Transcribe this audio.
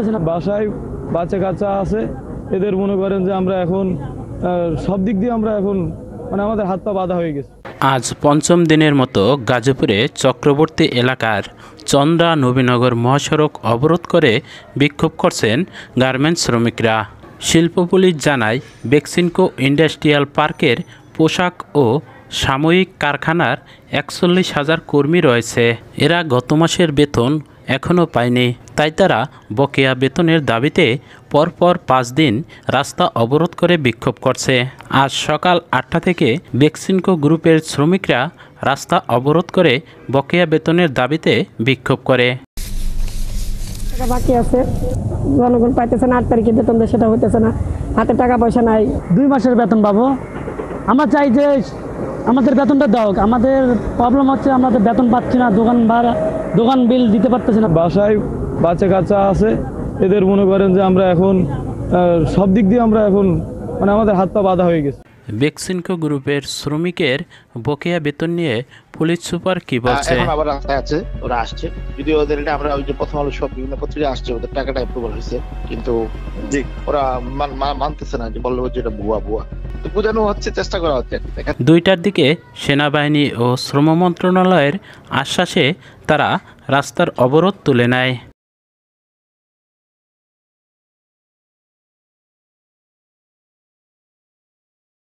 পারতেছি না। বাসায় বাচ্চা কাচ্চা আছে, এদের মনে করেন যে আমরা এখন সব দিক দিয়ে আমরা এখন মানে আমাদের হাত পা বাঁধা হয়ে গেছে। আজ পঞ্চম দিনের মতো গাজীপুরে চক্রবর্তী এলাকার চন্দ্রা নবীনগর মহাসড়ক অবরোধ করে বিক্ষোভ করছেন গার্মেন্টস শ্রমিকরা। শিল্প পুলিশ জানায়, বেক্সিমকো ইন্ডাস্ট্রিয়াল পার্কের পোশাক ও সাময়িক কারখানার ৪১,০০০ কর্মী রয়েছে। এরা গত মাসের বেতন এখনও পায়নি, তাই তারা বকেয়া বেতনের দাবিতে পরপর ৫ দিন রাস্তা অবরোধ করে বিক্ষোভ করছে। আজ সকাল ৮টা থেকে বেক্সিমকো গ্রুপের শ্রমিকরা রাস্তা অবরোধ করে বকেয়া বেতনের দাবিতে বিক্ষোভ করে। বাকি আছে, জনগণ পাইতেছে না, ৮ তারিখে বেতন দেয় সেটা হইতেছে না, হাতে টাকা পয়সা নাই। 2 মাসের বেতন পাবো। আমরা চাই যে আমাদের বেতনটা দাও। আমাদের প্রবলেম হচ্ছে আমাদের বেতন পাচ্ছি না, দোকান ভাড়া দোকান বিল দিতে পারতেছি না। বাসায় বাচ্চা কাচ্চা আছে, এদের মনে করেন যে আমরা এখন সব দিক দিয়ে আমরা এখন মানে আমাদের হাত পা বাঁধা হয়ে গেছে। বেক্সিমকো গ্রুপের শ্রমিকের বকেয়া বেতন নিয়ে পুলিশ সুপার কি বলছে? এখন আবার রাস্তায় আছে, ওরা আসছে। যদি ওদের এটা আমরা ওই যে প্রথম আলো সব বিভিন্ন পত্রিকা আসছে, ওদের টাকাটা অ্যাপ্রুভাল হয়েছে, কিন্তু ওরা মানতেছে না, যে বললো যে এটা ভুয়া ভুয়া। তো বোঝানো হচ্ছে, চেষ্টা করা হচ্ছে। 2টার দিকে সেনাবাহিনী ও শ্রম মন্ত্রণালয়ের আশ্বাসে তারা রাস্তার অবরোধ তুলে নেয়।